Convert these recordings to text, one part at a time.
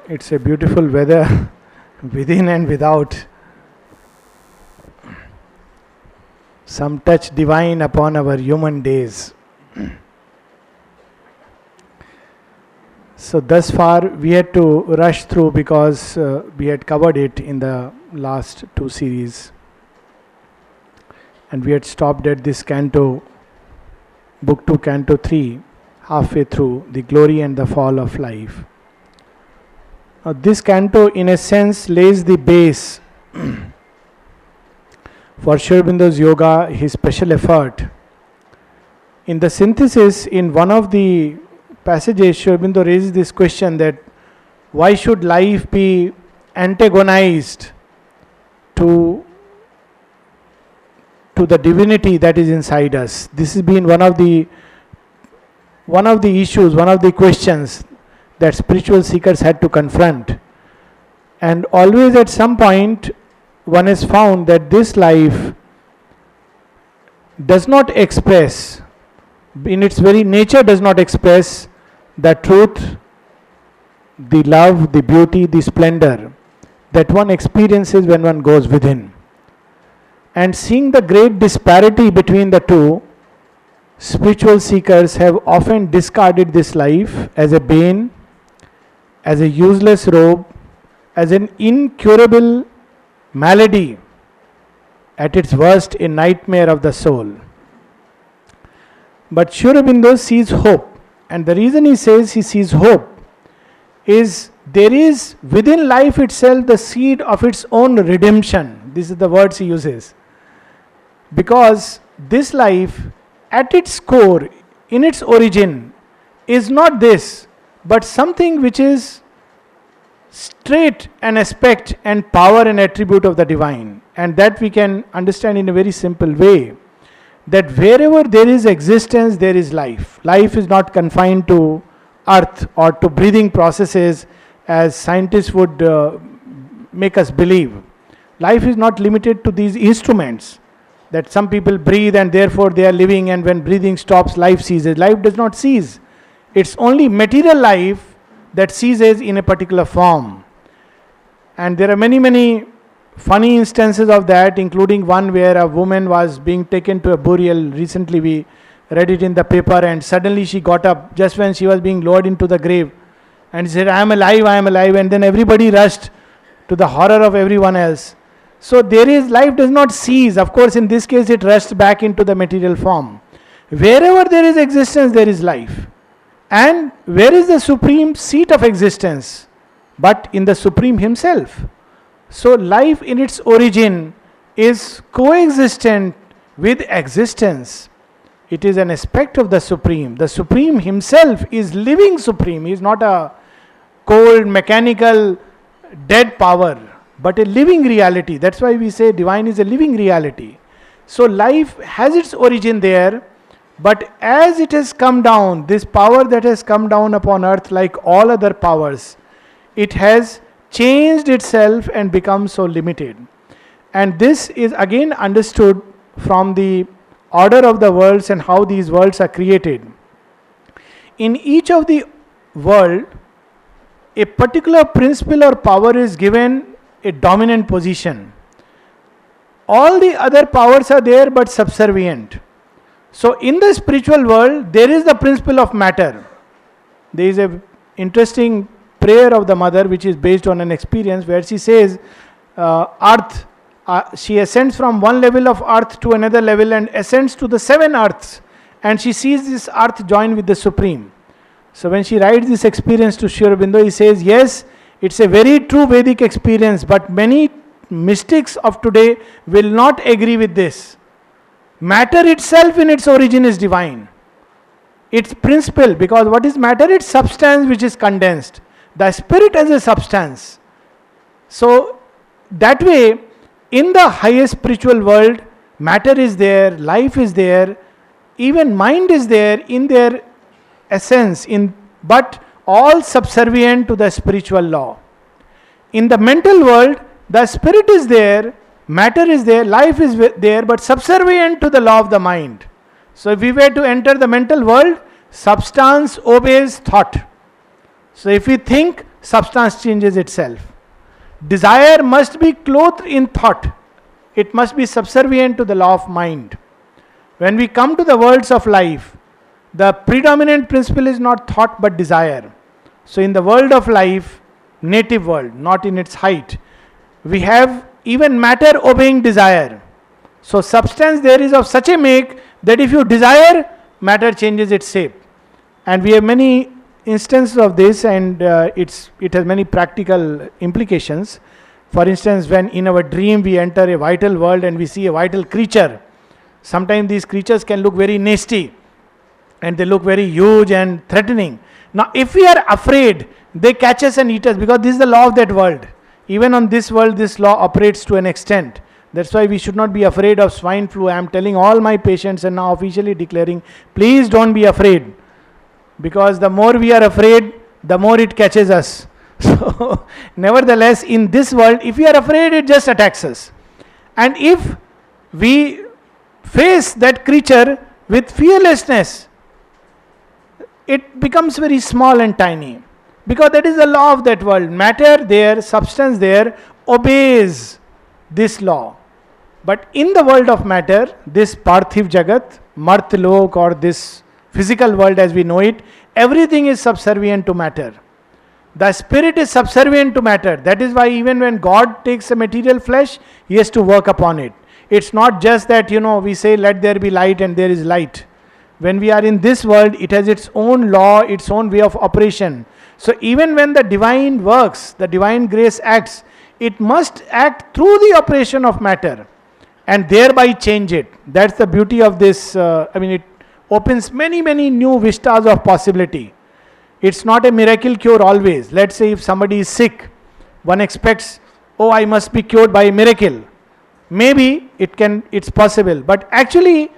It's a beautiful weather within and without. Some touch divine upon our human days. So thus far we had to rush through because we had covered it in the last two series. And we had stopped at this canto, book 2, canto 3, halfway through, the glory and the fall of life. Now this canto in a sense lays the base for Sri Aurobindo's yoga, his special effort. In the synthesis, in one of the passages, Sri Aurobindo raises this question that why should life be antagonized to the divinity that is inside us? This has been one of the issues, one of the questions that spiritual seekers had to confront. And always at some point one has found that this life does not express, in its very nature does not express the truth, the love, the beauty, the splendor that one experiences when one goes within. And seeing the great disparity between the two, spiritual seekers have often discarded this life as a bane, as a useless robe, as an incurable malady, at its worst a nightmare of the soul. But Sri Aurobindo sees hope, and the reason he says he sees hope is there is within life itself the seed of its own redemption. This is the words he uses. Because this life at its core, in its origin, is not this, but something which is straight an aspect and power and attribute of the divine. And that we can understand in a very simple way, that wherever there is existence, there is life. Life is not confined to earth or to breathing processes as scientists would make us believe. Life is not limited to these instruments that some people breathe and therefore they are living, and when breathing stops, life ceases. Life does not cease. It's only material life that ceases in a particular form. And there are many, many funny instances of that, including one where a woman was being taken to a burial. Recently we read it in the paper, and suddenly she got up just when she was being lowered into the grave and she said, I am alive, and then everybody rushed to the horror of everyone else. So there is, life does not cease. Of course in this case it rushed back into the material form. Wherever there is existence, there is life. And where is the supreme seat of existence? But in the Supreme Himself. So life in its origin is coexistent with existence. It is an aspect of the Supreme. The Supreme Himself is living Supreme. He is not a cold, mechanical, dead power, but a living reality. That's why we say divine is a living reality. So life has its origin there, but as it has come down, this power that has come down upon earth, like all other powers, it has changed itself and become so limited. And this is again understood from the order of the worlds and how these worlds are created. In each of the world, a particular principle or power is given a dominant position. All the other powers are there but subservient. So in the spiritual world, there is the principle of matter. There is a interesting prayer of the mother which is based on an experience where she says, earth, she ascends from one level of earth to another level and ascends to the 7 earths, and she sees this earth join with the Supreme. So when she writes this experience to Sri Aurobindo, he says, yes, it's a very true Vedic experience, but many mystics of today will not agree with this. Matter itself in its origin is divine. Its principle, because what is matter? It's substance which is condensed. The spirit as a substance. So that way, in the highest spiritual world, matter is there, life is there, even mind is there in their essence, but all subservient to the spiritual law. In the mental world, the spirit is there, matter is there, life is there, but subservient to the law of the mind. So if we were to enter the mental world, substance obeys thought. So if we think, substance changes itself. Desire must be clothed in thought. It must be subservient to the law of mind. When we come to the worlds of life, the predominant principle is not thought but desire. So in the world of life, native world, not in its height, we have even matter obeying desire. So substance there is of such a make that if you desire, matter changes its shape. And we have many instances of this, and it has many practical implications. For instance, when in our dream we enter a vital world and we see a vital creature, sometimes these creatures can look very nasty and they look very huge and threatening. Now if we are afraid, they catch us and eat us, because this is the law of that world. Even on this world, this law operates to an extent. That's why we should not be afraid of swine flu. I am telling all my patients and now officially declaring, please don't be afraid. Because the more we are afraid, the more it catches us. So, nevertheless, in this world, if we are afraid, it just attacks us. And if we face that creature with fearlessness, it becomes very small and tiny. Because that is the law of that world. Matter there, substance there, obeys this law. But in the world of matter, this Parthiv Jagat, Martlok, or this physical world as we know it, everything is subservient to matter. The spirit is subservient to matter. That is why even when God takes a material flesh, He has to work upon it. It's not just that, we say, let there be light and there is light. When we are in this world, it has its own law, its own way of operation. So even when the divine works, the divine grace acts, it must act through the operation of matter and thereby change it. That's the beauty of this. It opens many, many new vistas of possibility. It's not a miracle cure always. Let's say if somebody is sick, one expects, I must be cured by a miracle. Maybe it's possible, but actually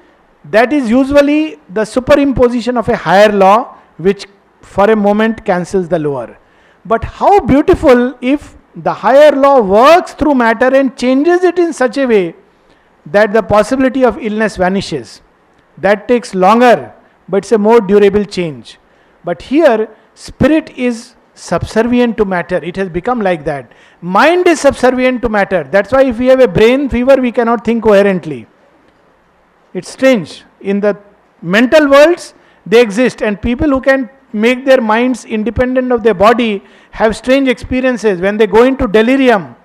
that is usually the superimposition of a higher law which for a moment cancels the lower. But how beautiful if the higher law works through matter and changes it in such a way that the possibility of illness vanishes. That takes longer, but it's a more durable change. But here, spirit is subservient to matter. It has become like that. Mind is subservient to matter. That's why if we have a brain fever, we cannot think coherently. It's strange. In the mental worlds, they exist, and people who can make their minds independent of their body have strange experiences. When they go into delirium,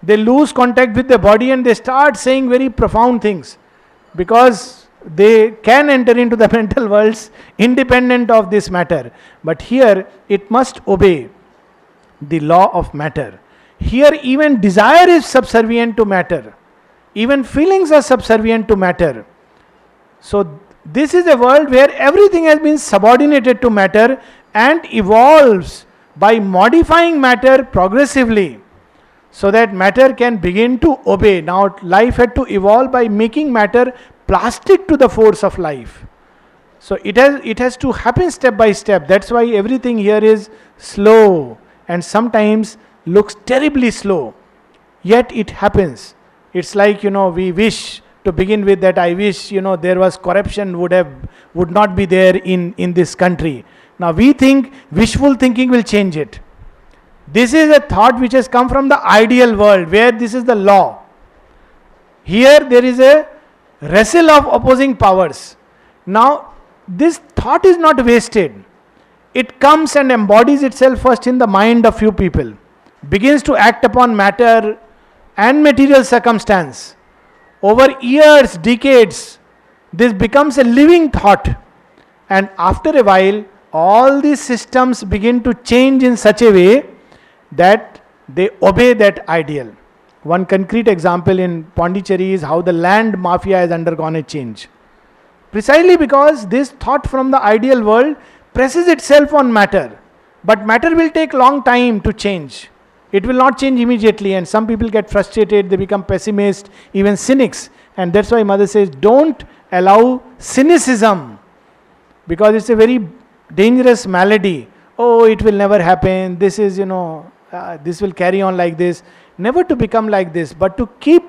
they lose contact with their body and they start saying very profound things, because they can enter into the mental worlds independent of this matter. But here it must obey the law of matter. Here even desire is subservient to matter. Even feelings are subservient to matter. So this is a world where everything has been subordinated to matter and evolves by modifying matter progressively, so that matter can begin to obey. Now life had to evolve by making matter plastic to the force of life. So it has to happen step by step. That's why everything here is slow and sometimes looks terribly slow. Yet it happens. It's like, we wish to begin with that I wish, there was corruption would not be there in this country. Now we think wishful thinking will change it. This is a thought which has come from the ideal world where this is the law. Here there is a wrestle of opposing powers. Now this thought is not wasted. It comes and embodies itself first in the mind of few people, begins to act upon matter and material circumstance. Over years, decades, this becomes a living thought, and after a while all these systems begin to change in such a way that they obey that ideal. One concrete example in Pondicherry is how the land mafia has undergone a change. Precisely because this thought from the ideal world presses itself on matter. But matter will take long time to change. It will not change immediately, and some people get frustrated, they become pessimists, even cynics. And that's why Mother says, don't allow cynicism, because it's a very dangerous malady. It will never happen. This is, this will carry on like this. Never to become like this, but to keep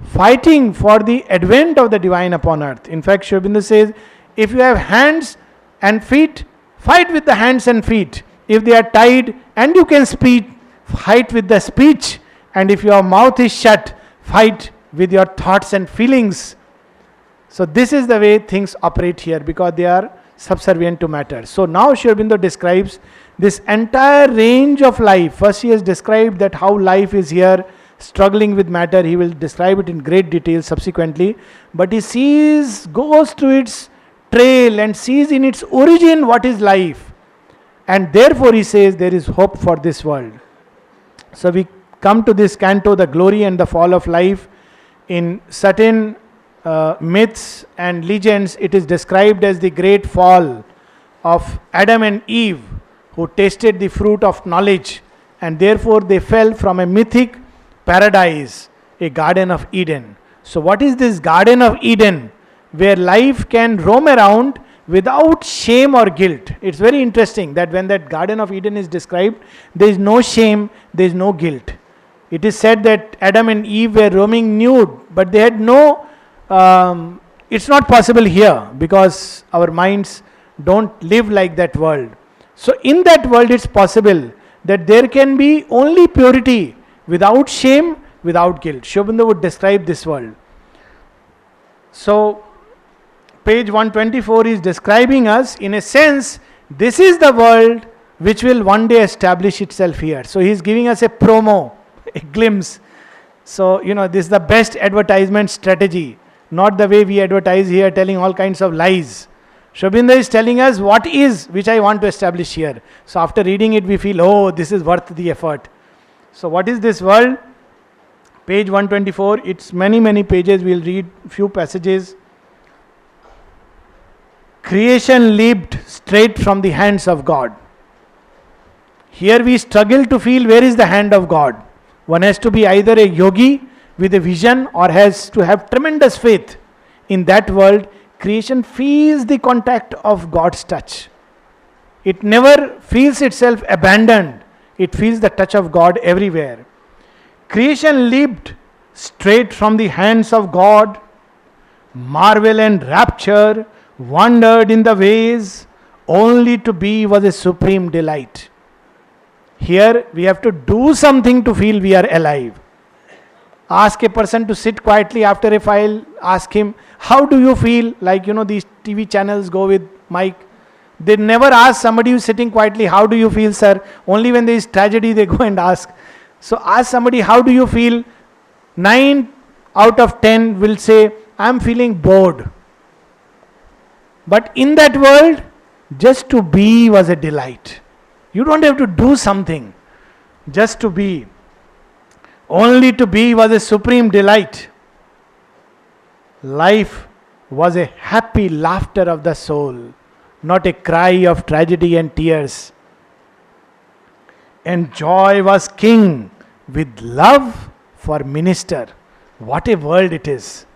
fighting for the advent of the divine upon earth. In fact, Aurobindo says, if you have hands and feet, fight with the hands and feet. if they are tied, and you can speak, fight with the speech, and if your mouth is shut, fight with your thoughts and feelings. So this is the way things operate here, because they are subservient to matter. So now Sri Aurobindo describes this entire range of life. First he has described that how life is here struggling with matter. He will describe it in great detail subsequently. But he goes to its trail and sees in its origin what is life. And therefore he says there is hope for this world. So we come to this canto, the glory and the fall of life. In certain myths and legends, it is described as the great fall of Adam and Eve, who tasted the fruit of knowledge, and therefore they fell from a mythic paradise, a Garden of Eden. So what is this Garden of Eden, where life can roam around without shame or guilt? It's very interesting that when that Garden of Eden is described, there is no shame, there is no guilt. It is said that Adam and Eve were roaming nude, but they had no, it's not possible here, because our minds don't live like that world. So in that world it's possible that there can be only purity, without shame, without guilt. Sri Aurobindo would describe this world. So page 124 is describing us, in a sense, this is the world which will one day establish itself here. So he is giving us a promo, a glimpse. So, this is the best advertisement strategy, not the way we advertise here, telling all kinds of lies. Sri Aurobindo is telling us what is, which I want to establish here. So after reading it, we feel, oh, this is worth the effort. So what is this world? Page 124, it's many pages, we'll read few passages. Creation leaped straight from the hands of God. Here we struggle to feel where is the hand of God. One has to be either a yogi with a vision, or has to have tremendous faith. In that world, creation feels the contact of God's touch. It never feels itself abandoned. It feels the touch of God everywhere. Creation leaped straight from the hands of God. Marvel and rapture wandered in the ways. Only to be was a supreme delight. Here we have to do something to feel we are alive. Ask a person to sit quietly after a file. Ask him, how do you feel? Like, these TV channels go with mic. They never ask somebody who's sitting quietly, how do you feel, sir? Only when there is tragedy they go and ask. So ask somebody, how do you feel? 9 out of 10 will say, I'm feeling bored. But in that world, just to be was a delight. You don't have to do something, just to be. Only to be was a supreme delight. Life was a happy laughter of the soul, not a cry of tragedy and tears. And joy was king, with love for minister. What a world it is.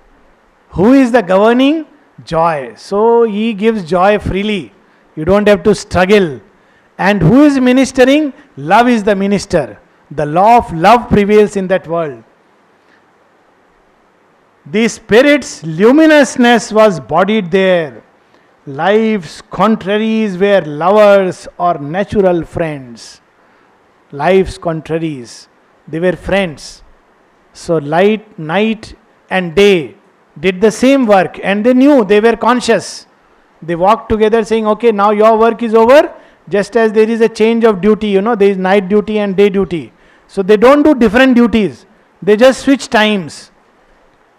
Who is the governing? Joy. So he gives joy freely. You don't have to struggle. And who is ministering? Love is the minister. The law of love prevails in that world. The Spirit's luminousness was bodied there. Life's contraries were lovers or natural friends. Life's contraries, they were friends. So light, night and day did the same work, and they knew, they were conscious. They walked together saying, okay, now your work is over. Just as there is a change of duty, there is night duty and day duty. So they don't do different duties. They just switch times.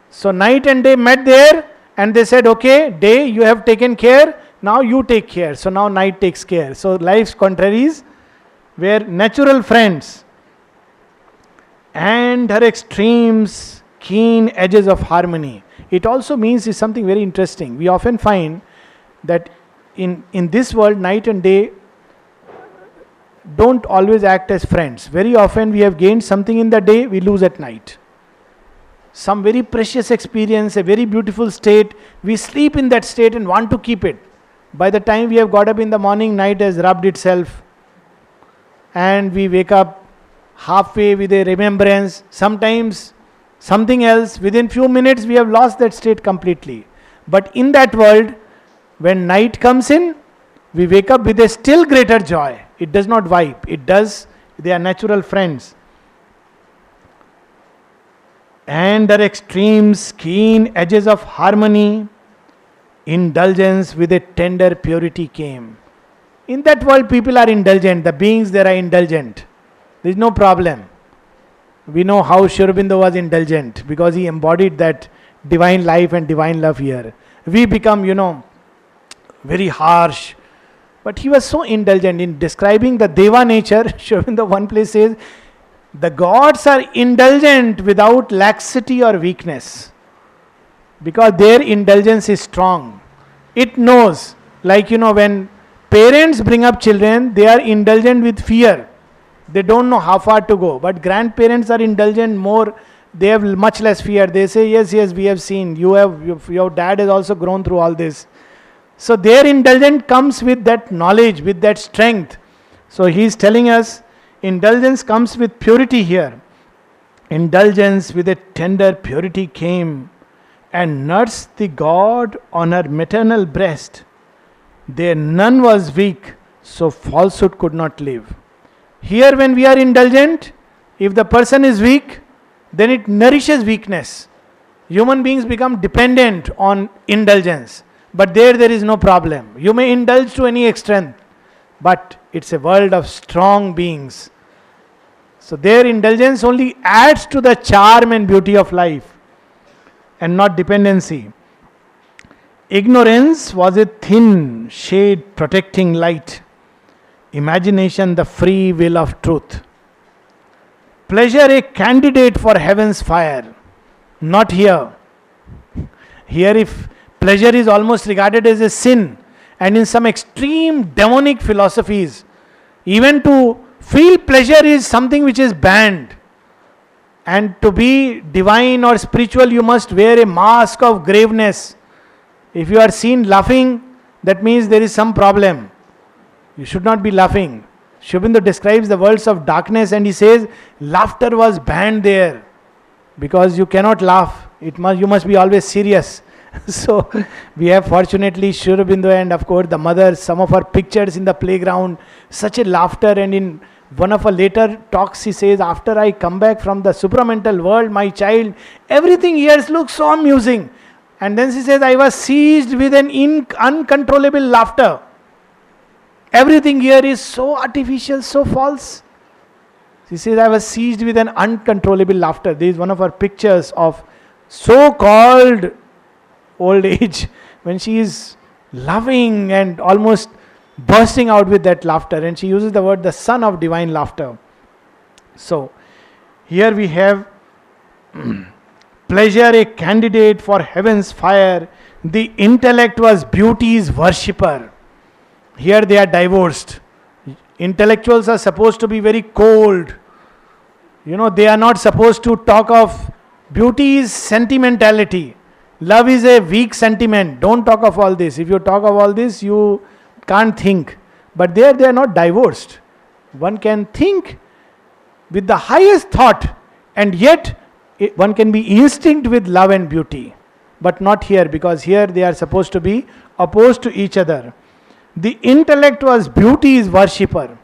So night and day met there, and they said, okay, day you have taken care, now you take care. So now night takes care. So life's contraries were natural friends. And her extremes, keen edges of harmony. It also means is something very interesting. We often find that in this world, night and day don't always act as friends. Very often we have gained something in the day, we lose at night. Some very precious experience, a very beautiful state, we sleep in that state and want to keep it. By the time we have got up in the morning, night has rubbed itself, and we wake up halfway with a remembrance, sometimes something else. Within few minutes we have lost that state completely. But in that world, when night comes in, we wake up with a still greater joy. It does not wipe. It does. They are natural friends. And their extremes, keen edges of harmony, indulgence with a tender purity came. In that world, people are indulgent. The beings there are indulgent. There is no problem. We know how Aurobindo was indulgent because he embodied that divine life and divine love here. We become, very harsh. But he was so indulgent in describing the Deva nature. Aurobindo one place says, the gods are indulgent without laxity or weakness. Because their indulgence is strong. It knows, like when parents bring up children, they are indulgent with fear. They don't know how far to go. But grandparents are indulgent more. They have much less fear. They say, yes, we have seen. Your dad has also grown through all this. So their indulgence comes with that knowledge, with that strength. So he is telling us, indulgence comes with purity here. Indulgence with a tender purity came and nursed the God on her maternal breast. There none was weak, so falsehood could not live. Here when we are indulgent, if the person is weak, then it nourishes weakness. Human beings become dependent on indulgence. But there is no problem. You may indulge to any extent, but it's a world of strong beings. So their indulgence only adds to the charm and beauty of life and not dependency. Ignorance was a thin shade protecting light. Imagination the free will of truth. Pleasure a candidate for heaven's fire. Not here. Here if pleasure is almost regarded as a sin, and in some extreme demonic philosophies, even to feel pleasure is something which is banned. And to be divine or spiritual, you must wear a mask of graveness. If you are seen laughing, that means there is some problem. You should not be laughing. Aurobindo describes the worlds of darkness and he says, laughter was banned there. Because you cannot laugh. You must be always serious. So, we have fortunately Aurobindo and of course the mother, some of her pictures in the playground, such a laughter, and in one of her later talks she says, after I come back from the supramental world, my child, everything here looks so amusing. And then she says, I was seized with an uncontrollable laughter. Everything here is so artificial, so false. She says, I was seized with an uncontrollable laughter. There is one of her pictures of so-called old age when she is loving and almost bursting out with that laughter. And she uses the word, the son of divine laughter. So, here we have pleasure a candidate for heaven's fire. The intellect was beauty's worshipper. Here they are divorced. Intellectuals are supposed to be very cold. They are not supposed to talk of beauty is sentimentality. Love is a weak sentiment. Don't talk of all this. If you talk of all this, you can't think. But there they are not divorced. One can think with the highest thought, and yet one can be instinct with love and beauty. But not here, because here they are supposed to be opposed to each other. The intellect was beauty's worshipper.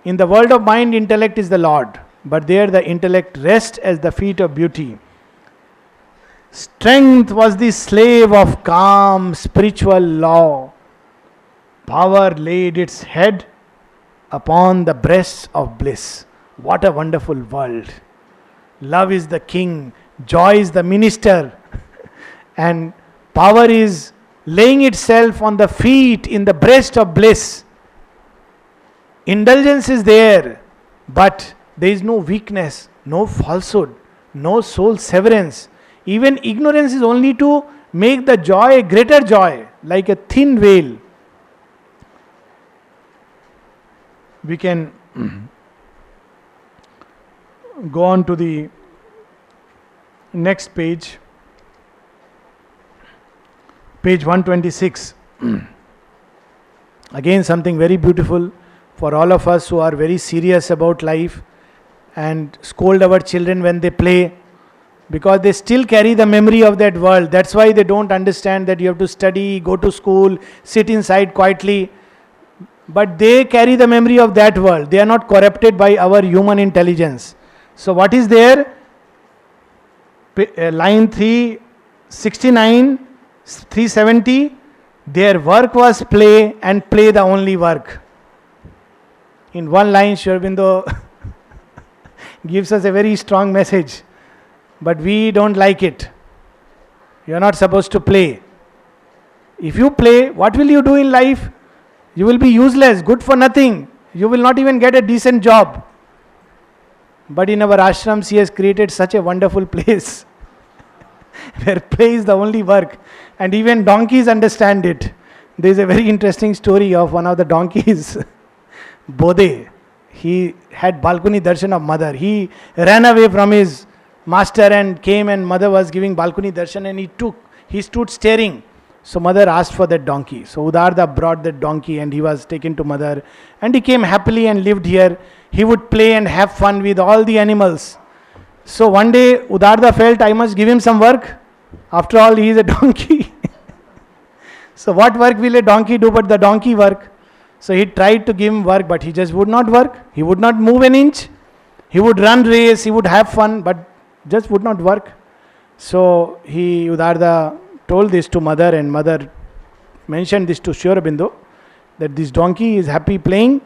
In the world of mind, intellect is the Lord. But there the intellect rests as the feet of beauty. Strength was the slave of calm spiritual law. Power laid its head upon the breasts of bliss. What a wonderful world. Love is the king, joy is the minister, and power is laying itself on the feet in the breast of bliss. Indulgence is there, but there is no weakness, no falsehood, no soul severance. Even ignorance is only to make the joy a greater joy, like a thin veil. We can go on to the next page, page 126. Again, something very beautiful for all of us who are very serious about life and scold our children when they play, because they still carry the memory of that world. That's why they don't understand that you have to study, go to school, sit inside quietly. but they carry the memory of that world. They are not corrupted by our human intelligence. So what is there? Line 369, 370, their work was play, and play the only work. In one line, Aurobindo gives us a very strong message, but we don't like it. You are not supposed to play. If you play, what will you do in life? You will be useless, good for nothing. You will not even get a decent job. But in our ashrams, he has created such a wonderful place where play is the only work. And even donkeys understand it. There is a very interesting story of one of the donkeys, Bodhe. He had balcony darshan of mother. He ran away from his master and came, and mother was giving balcony darshan, and he stood staring. So mother asked for that donkey. So Udarda brought that donkey and he was taken to mother, and he came happily and lived here. He would play and have fun with all the animals. So one day Udarda felt, I must give him some work. After all, he is a donkey. So what work will a donkey do but the donkey work? So he tried to give him work, but he just would not work. He would not move an inch. He would run race, he would have fun, but just would not work. So Udarda told this to mother, and mother mentioned this to Aurobindo, that this donkey is happy playing,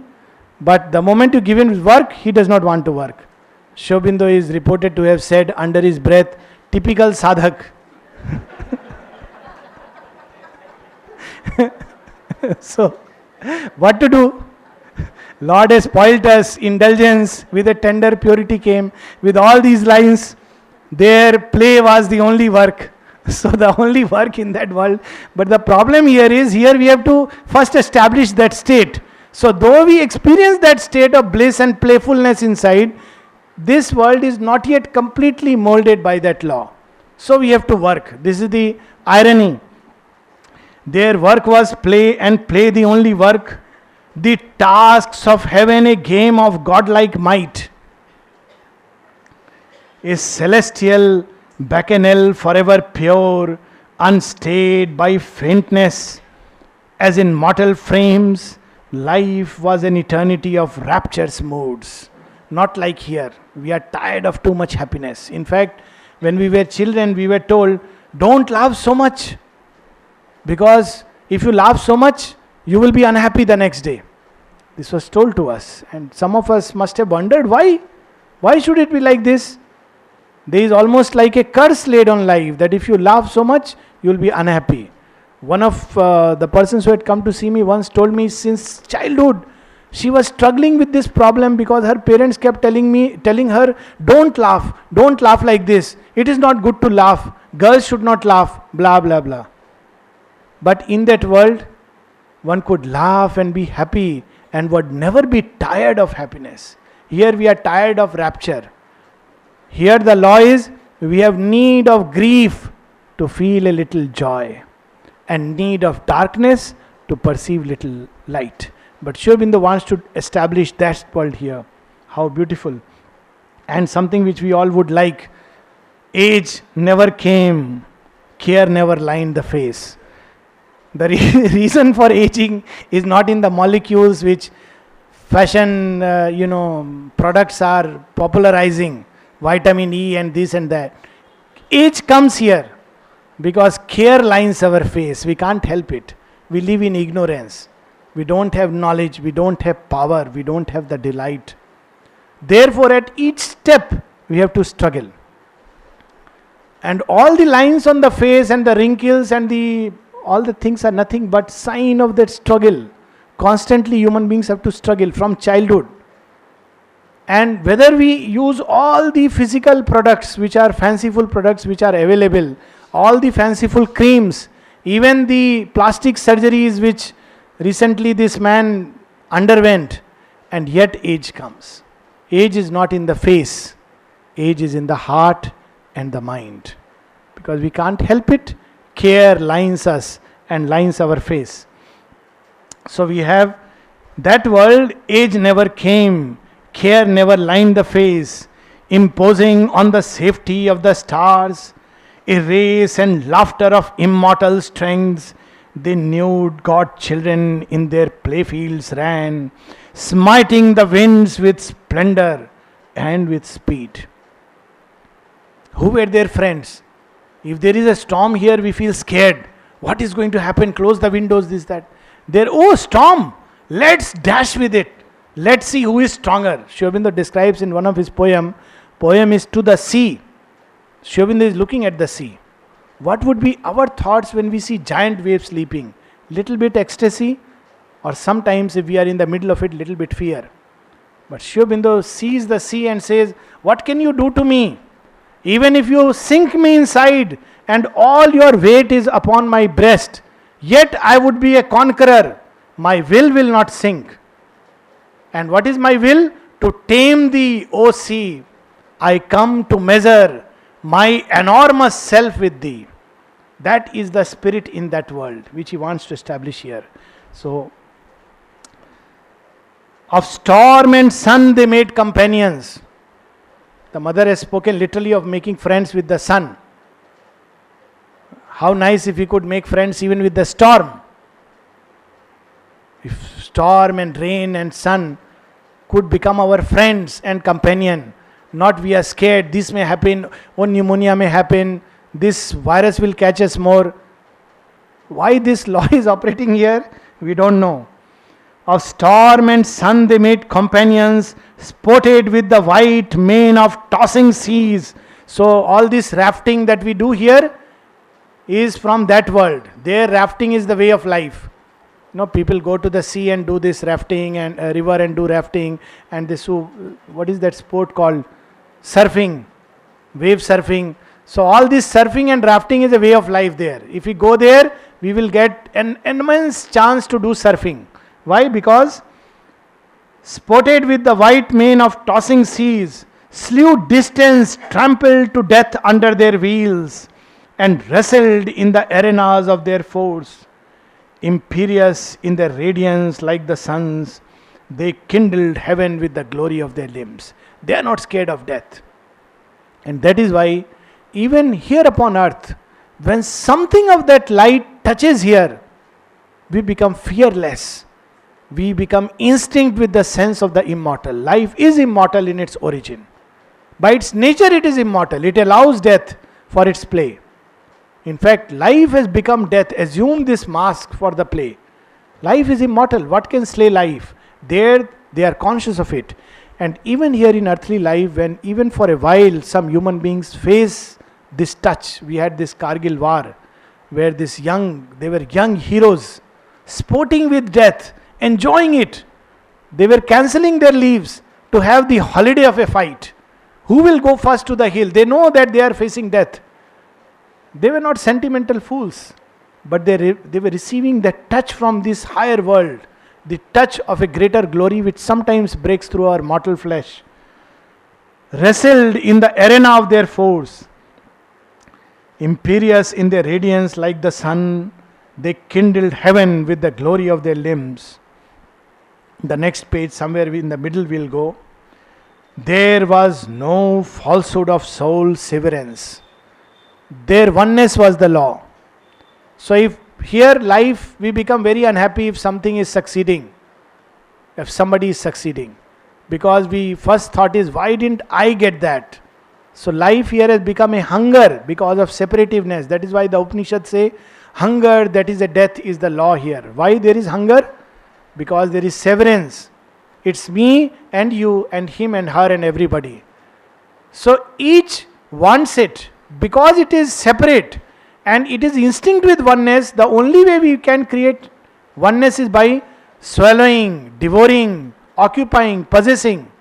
but the moment you give him work, he does not want to work. Aurobindo is reported to have said under his breath, typical sadhak. So, what to do? Lord has spoilt us, indulgence with a tender purity came. With all these lines, their play was the only work. So the only work in that world. But the problem here is, here we have to first establish that state. So though we experience that state of bliss and playfulness inside, this world is not yet completely molded by that law. So we have to work. This is the irony. Their work was play, and play the only work. The tasks of heaven a game of godlike might. A celestial bacchanal forever pure, unstayed by faintness. As in mortal frames, life was an eternity of rapturous moods. Not like here. We are tired of too much happiness. In fact, when we were children, we were told, don't laugh so much. Because if you laugh so much, you will be unhappy the next day. This was told to us. And some of us must have wondered, why? Why should it be like this? There is almost like a curse laid on life, that if you laugh so much, you will be unhappy. One of the persons who had come to see me once told me, since childhood, she was struggling with this problem because her parents kept telling her, don't laugh like this. It is not good to laugh. Girls should not laugh, blah, blah, blah. But in that world, one could laugh and be happy and would never be tired of happiness. Here we are tired of rapture. Here the law is, we have need of grief to feel a little joy, and need of darkness to perceive little light. But Aurobindo wants to establish that world here. How beautiful. And something which we all would like. Age never came, care never lined the face. The reason for aging is not in the molecules which fashion products are popularizing. Vitamin E and this and that. Age comes here because care lines our face. We can't help it. We live in ignorance. We don't have knowledge. We don't have power. We don't have the delight. Therefore, at each step, we have to struggle. And all the lines on the face and the wrinkles and all the things are nothing but sign of that struggle. Constantly human beings have to struggle from childhood. And whether we use all the physical products which are fanciful products which are available, all the fanciful creams, even the plastic surgeries which recently this man underwent, and yet age comes. Age is not in the face. Age is in the heart and the mind. Because we can't help it, care lines us and lines our face. So we have that world, age never came, care never lined the face, imposing on the safety of the stars, a race and laughter of immortal strengths, The nude godchildren in their playfields ran, smiting the winds with splendor and with speed. Who were their friends? If there is a storm here, we feel scared. What is going to happen? Close the windows, this, that. There, oh, storm! Let's dash with it. Let's see who is stronger. Sri Aurobindo describes in one of his poem is To the Sea. Sri Aurobindo is looking at the sea. What would be our thoughts when we see giant waves sleeping? Little bit ecstasy, or sometimes if we are in the middle of it, little bit fear. But Sri Aurobindo sees the sea and says, what can you do to me? Even if you sink me inside and all your weight is upon my breast, yet I would be a conqueror. My will not sink. And what is my will? To tame thee, O sea. I come to measure my enormous self with thee. That is the spirit in that world which he wants to establish here. So, of storm and sun they made companions. The mother has spoken literally of making friends with the sun. How nice if we could make friends even with the storm. If storm and rain and sun could become our friends and companion. Not we are scared, this may happen, or pneumonia may happen, this virus will catch us more. Why this law is operating here? We don't know. Of storm and sun they made companions, sported with the white mane of tossing seas. So all this rafting that we do here is from that world. Their rafting is the way of life. People go to the sea and do this rafting, and river and do rafting, and this, what is that sport called? Surfing, wave surfing. So all this surfing and rafting is a way of life there. If we go there, we will get an immense chance to do surfing. Why? Because sported with the white mane of tossing seas, slew distance, trampled to death under their wheels, and wrestled in the arenas of their force. Imperious in their radiance like the suns, they kindled heaven with the glory of their limbs. They are not scared of death. And that is why even here upon earth, when something of that light touches here, we become fearless. We become instinct with the sense of the immortal. Life is immortal in its origin. By its nature it is immortal. It allows death for its play. In fact, life has become death. Assume this mask for the play. Life is immortal. What can slay life? There they are conscious of it. And even here in earthly life, when even for a while some human beings face this touch. We had this Kargil war where they were young heroes sporting with death, enjoying it. They were cancelling their leaves to have the holiday of a fight. Who will go first to the hill? They know that they are facing death. They were not sentimental fools, but they were receiving that touch from this higher world, the touch of a greater glory which sometimes breaks through our mortal flesh. Wrestled in the arena of their force, imperious in their radiance like the sun, they kindled heaven with the glory of their limbs. The next page, somewhere in the middle we'll go. There was no falsehood of soul severance. Their oneness was the law. So if here life, we become very unhappy if something is succeeding, if somebody is succeeding, because we first thought is, why didn't I get that? So life here has become a hunger because of separativeness. That is why the Upanishads say, hunger, that is a death, is the law here. Why there is hunger? Because there is severance. It's me and you and him and her and everybody. So each wants it. Because it is separate and it is instinct with oneness, the only way we can create oneness is by swallowing, devouring, occupying, possessing.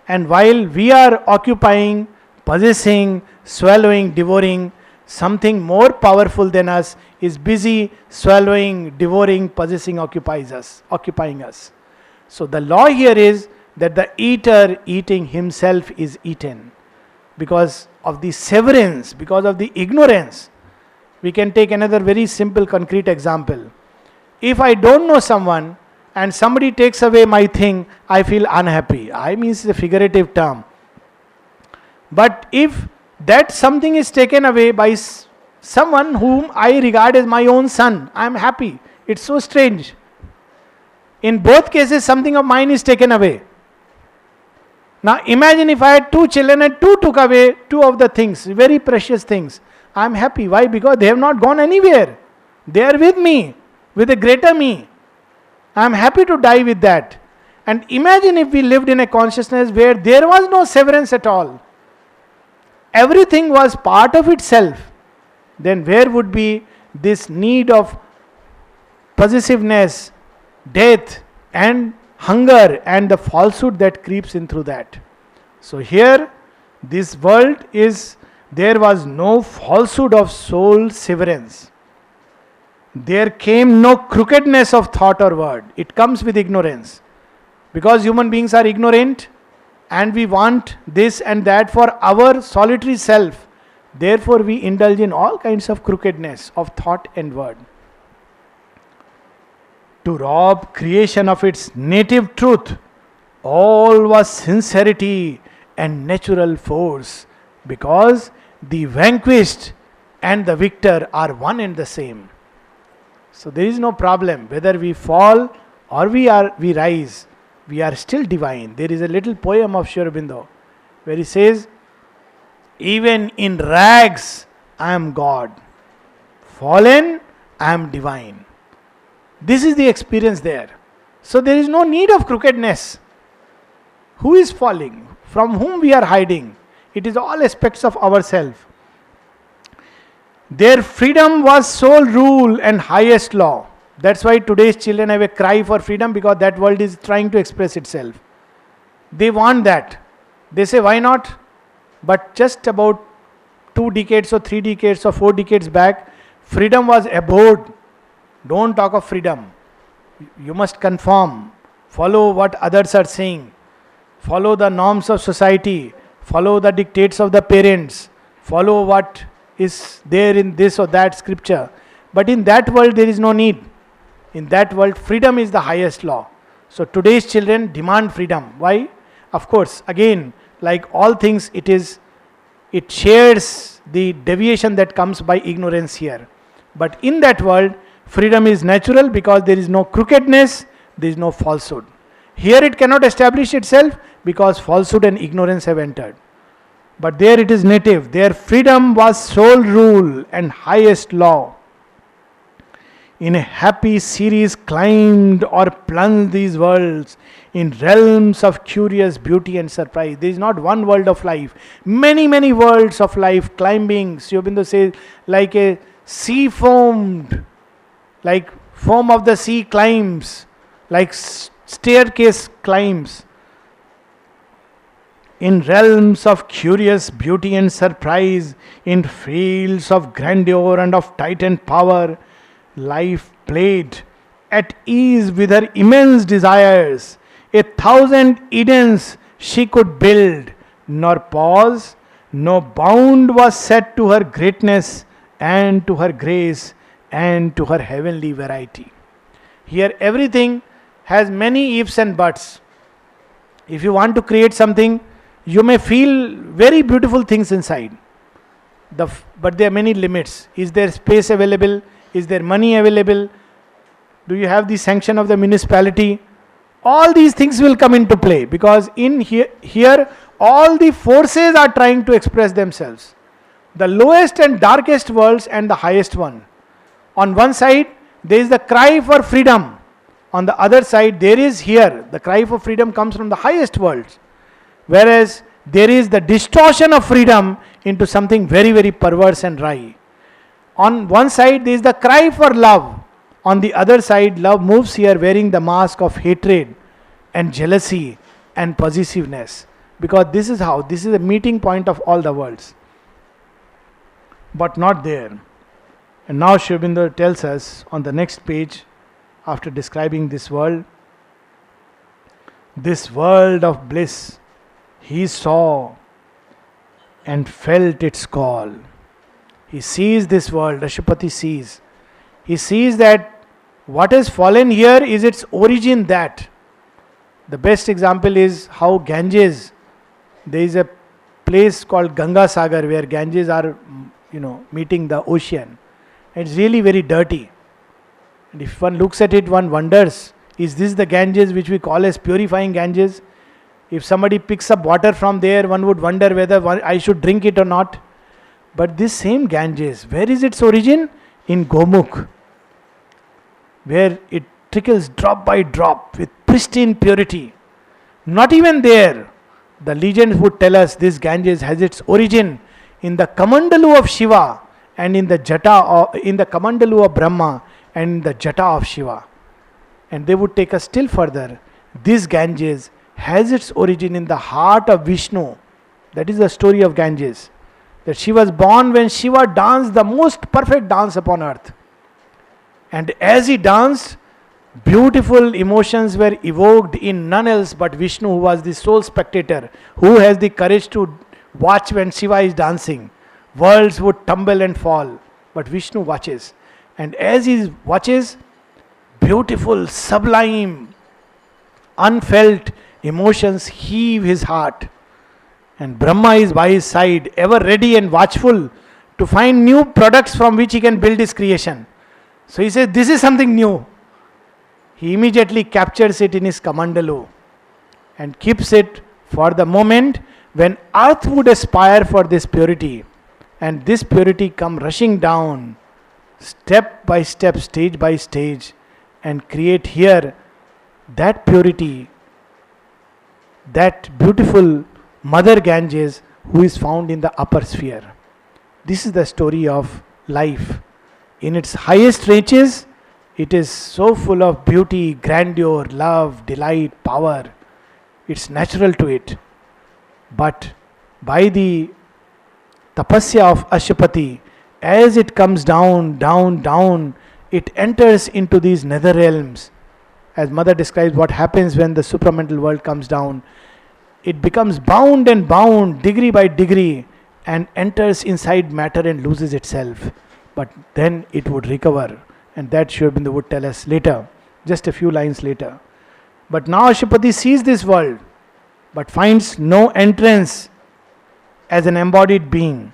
And while we are occupying, possessing, swallowing, devouring, something more powerful than us is busy swallowing, devouring, possessing, occupying us. So the law here is that the eater eating himself is eaten. Because of the severance, because of the ignorance. We can take another very simple concrete example. If I don't know someone and somebody takes away my thing, I feel unhappy. I means a figurative term. But if that something is taken away by someone whom I regard as my own son. I am happy. It's so strange. In both cases, something of mine is taken away. Now imagine if I had two children and two took away two of the things, very precious things. I am happy. Why? Because they have not gone anywhere. They are with me, with a greater me. I am happy to die with that. And imagine if we lived in a consciousness where there was no severance at all. Everything was part of itself. Then where would be this need of possessiveness, death, and hunger, and the falsehood that creeps in through that? So here, this world is, there was no falsehood of soul severance. There came no crookedness of thought or word. It comes with ignorance. Because human beings are ignorant and we want this and that for our solitary self. Therefore, we indulge in all kinds of crookedness of thought and word. To rob creation of its native truth, all was sincerity and natural force, because the vanquished and the victor are one and the same. So there is no problem whether we fall or we rise. We are still divine. There is a little poem of Aurobindo where he says, even in rags I am God, fallen I am divine. This is the experience there. So there is no need of crookedness. Who is falling? From whom we are hiding? It is all aspects of ourselves. Their freedom was sole rule and highest law. That's why today's children have a cry for freedom, because that world is trying to express itself. They want that. They say, why not? But just about 2 decades or 3 decades or 4 decades back, freedom was abhorred. Don't talk of freedom. You must conform. Follow what others are saying. Follow the norms of society. Follow the dictates of the parents. Follow what is there in this or that scripture. But in that world there is no need. In that world, freedom is the highest law. So today's children demand freedom. Why? Of course, again, like all things, it shares the deviation that comes by ignorance here. But in that world, freedom is natural because there is no crookedness, there is no falsehood. Here it cannot establish itself because falsehood and ignorance have entered. But there it is native. Their freedom was sole rule and highest law. In a happy series climbed or plunged these worlds in realms of curious beauty and surprise. There is not one world of life. Many, many worlds of life climbing. Aurobindo says, like a sea foamed, like foam of the sea climbs, like staircase climbs. In realms of curious beauty and surprise, in fields of grandeur and of titan power, life played at ease with her immense desires. 1,000 Edens she could build, nor pause, no bound was set to her greatness and to her grace and to her heavenly variety. Here everything has many ifs and buts. If you want to create something, you may feel very beautiful things inside. But there are many limits. Is there space available? Is there money available? Do you have the sanction of the municipality? All these things will come into play, because in here all the forces are trying to express themselves. The lowest and darkest worlds and the highest one. On one side, there is the cry for freedom. On the other side, there is here, the cry for freedom comes from the highest worlds. Whereas there is the distortion of freedom into something very, very perverse and wry. On one side, there is the cry for love. On the other side, love moves here wearing the mask of hatred and jealousy and possessiveness. Because this is the meeting point of all the worlds. But not there. And now Aurobindo tells us on the next page, after describing this world of bliss, he saw and felt its call. He sees this world, Rashupati sees. He sees that what has fallen here is its origin that. The best example is how Ganges, there is a place called Ganga Sagar where Ganges are meeting the ocean. It's really very dirty. And if one looks at it, one wonders, is this the Ganges which we call as purifying Ganges? If somebody picks up water from there, one would wonder whether I should drink it or not. But this same Ganges, where is its origin? In Gomukh, where it trickles drop by drop with pristine purity. Not even there. The legends would tell us this Ganges has its origin in the Kamandalu of Shiva and in the Kamandalu of Brahma and in the Jata of Shiva. And they would take us still further. This Ganges has its origin in the heart of Vishnu. That is the story of Ganges. That she was born when Shiva danced the most perfect dance upon earth. And as he danced, beautiful emotions were evoked in none else but Vishnu, who was the sole spectator, who has the courage to watch when Shiva is dancing. Worlds would tumble and fall, but Vishnu watches. And as he watches, beautiful, sublime, unfelt emotions heave his heart. And Brahma is by his side, ever ready and watchful to find new products from which he can build his creation. So he says, this is something new. He immediately captures it in his Kamandalu and keeps it for the moment when earth would aspire for this purity. And this purity come rushing down, step by step, stage by stage, and create here that purity, that beautiful Mother Ganges who is found in the upper sphere. This is the story of life. In its highest reaches, it is so full of beauty, grandeur, love, delight, power. It's natural to it. But by the tapasya of Ashapati, as it comes down, down, down, it enters into these nether realms. As Mother describes what happens when the supramental world comes down, it becomes bound and bound, degree by degree, and enters inside matter and loses itself. But then it would recover. And that Sri Aurobindo would tell us later, just a few lines later. But now Ashapati sees this world, but finds no entrance as an embodied being,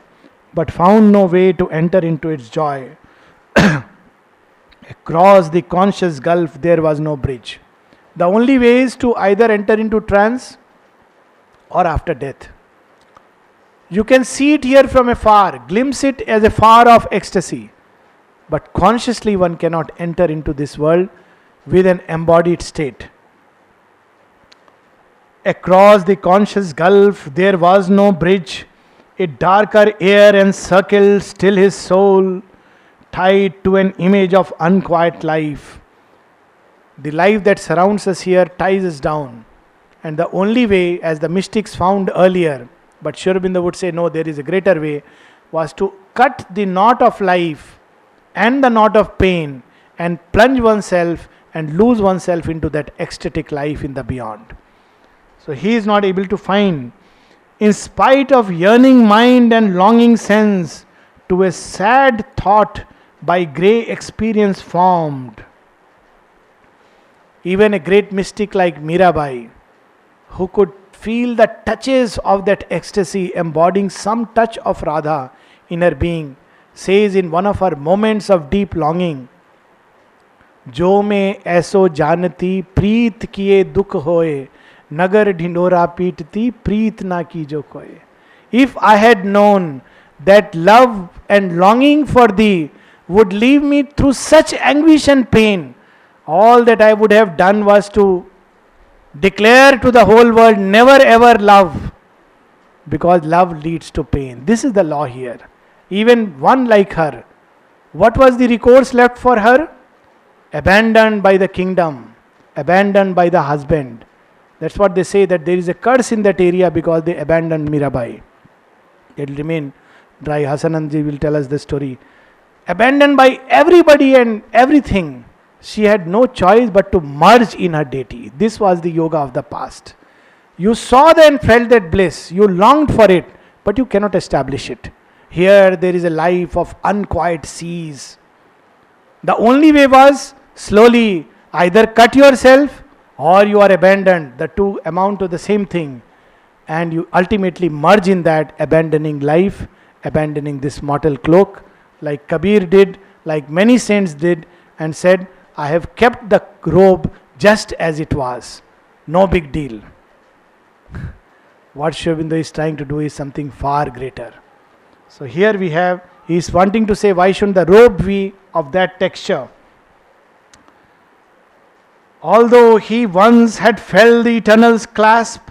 but found no way to enter into its joy. Across the conscious gulf there was no bridge. The only way is to either enter into trance or after death. You can see it here from afar, glimpse it as a far off ecstasy. But consciously one cannot enter into this world with an embodied state. Across the conscious gulf there was no bridge. A darker air encircled still his soul, tied to an image of unquiet life. The life that surrounds us here ties us down. And the only way, as the mystics found earlier, but Sri Aurobindo would say, no, there is a greater way, was to cut the knot of life and the knot of pain and plunge oneself and lose oneself into that ecstatic life in the beyond. So he is not able to find, in spite of yearning mind and longing sense, to a sad thought by grey experience formed. Even a great mystic like Mirabai, who could feel the touches of that ecstasy embodying some touch of Radha in her being, says in one of her moments of deep longing, Jo mein ऐसो जानती प्रीत किए दुख होए नगर ढिंडोरा पीटती प्रीत ना की जो कोए. If I had known that love and longing for thee would leave me through such anguish and pain, all that I would have done was to declare to the whole world, never ever love, because love leads to pain. This is the law here. Even one like her, what was the recourse left for her? Abandoned by the kingdom, abandoned by the husband. That's what they say, that there is a curse in that area because they abandoned Mirabai. It will remain dry. Hasanandji will tell us the story. Abandoned by everybody and everything. She had no choice but to merge in her deity. This was the yoga of the past. You saw and felt that bliss. You longed for it, but you cannot establish it. Here there is a life of unquiet seas. The only way was slowly either cut yourself or you are abandoned. The two amount to the same thing. And you ultimately merge in that, abandoning life, abandoning this mortal cloak, like Kabir did, like many saints did, and said, I have kept the robe just as it was. No big deal. What Sri Aurobindo is trying to do is something far greater. So here we have, he is wanting to say, why shouldn't the robe be of that texture? Although he once had felt the eternal's clasp,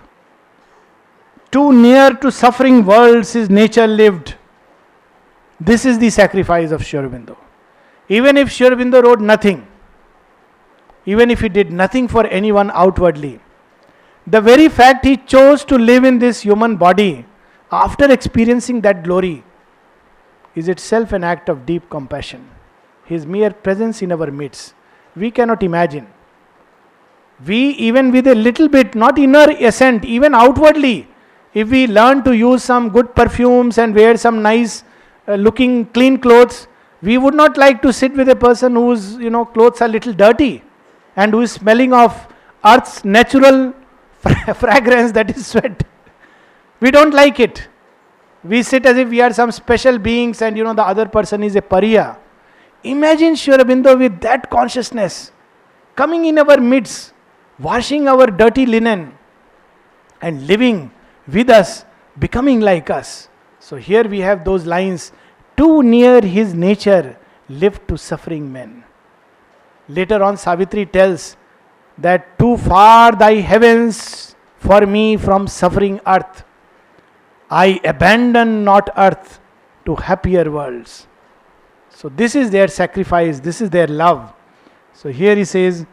too near to suffering worlds his nature lived. This is the sacrifice of Sri Aurobindo. Even if Sri Aurobindo wrote nothing, even if he did nothing for anyone outwardly, the very fact he chose to live in this human body after experiencing that glory is itself an act of deep compassion. His mere presence in our midst, we cannot imagine. We, even with a little bit, not inner assent, even outwardly, if we learn to use some good perfumes and wear some nice looking clean clothes, we would not like to sit with a person whose clothes are little dirty and who is smelling of earth's natural fragrance, that is sweat. We don't like it. We sit as if we are some special beings and the other person is a pariah. Imagine Sri Aurobindo with that consciousness coming in our midst, washing our dirty linen and living with us, becoming like us. So here we have those lines, too near his nature lived to suffering men. Later on Savitri tells that too far thy heavens for me from suffering earth. I abandon not earth to happier worlds. So this is their sacrifice, this is their love. So here he says,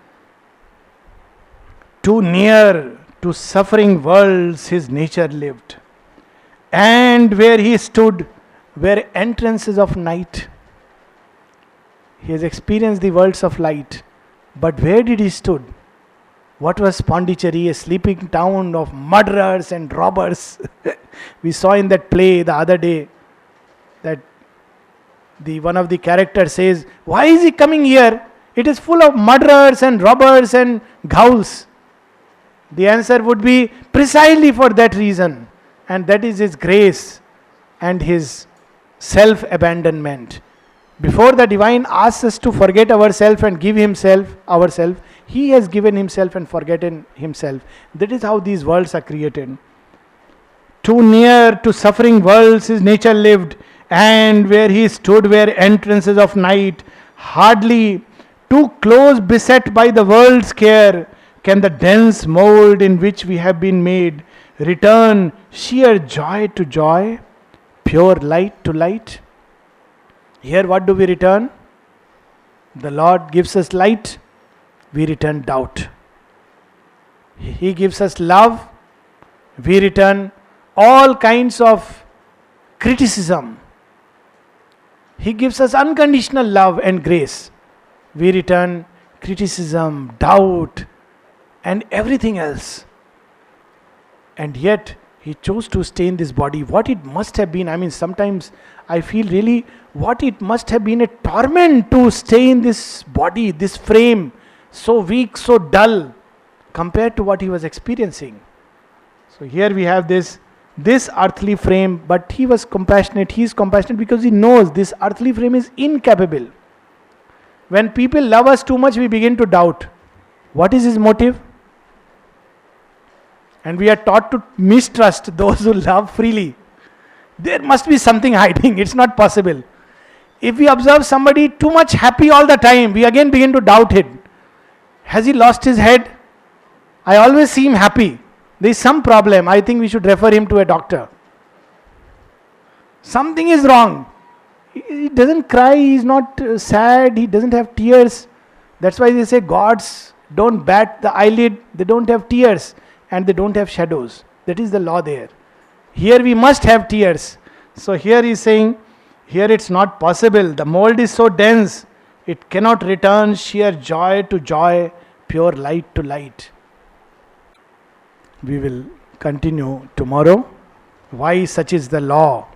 too near to suffering worlds his nature lived. And where he stood were entrances of night. He has experienced the worlds of light. But where did he stood? What was Pondicherry, a sleeping town of murderers and robbers? We saw in that play the other day that one of the characters says, why is he coming here? It is full of murderers and robbers and ghouls. The answer would be precisely for that reason. And that is his grace and his self-abandonment. Before the divine asks us to forget ourselves and give himself ourselves, he has given himself and forgotten himself. That is how these worlds are created. Too near to suffering worlds his nature lived, and where he stood were entrances of night. Hardly too close beset by the world's care can the dense mold in which we have been made return sheer joy to joy, pure light to light. Here what do we return? The Lord gives us light, we return doubt. He gives us love, we return all kinds of criticism. He gives us unconditional love and grace. We return criticism, doubt, and everything else. And yet, he chose to stay in this body. What it must have been, sometimes I feel really what it must have been a torment to stay in this body, this frame, so weak, so dull, compared to what he was experiencing. So here we have this earthly frame, but he was compassionate. He is compassionate because he knows this earthly frame is incapable. When people love us too much, we begin to doubt. What is his motive? And we are taught to mistrust those who love freely. There must be something hiding. It's not possible. If we observe somebody too much happy all the time, we again begin to doubt it. Has he lost his head? I always see him happy. There is some problem. I think we should refer him to a doctor. Something is wrong. He doesn't cry. He is not sad. He doesn't have tears. That's why they say gods don't bat the eyelid. They don't have tears. And they don't have shadows. That is the law there. Here we must have tears. So here he is saying, here it's not possible. The mold is so dense, it cannot return sheer joy to joy, pure light to light. We will continue tomorrow. Why such is the law?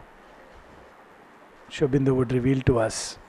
Sri Aurobindo would reveal to us.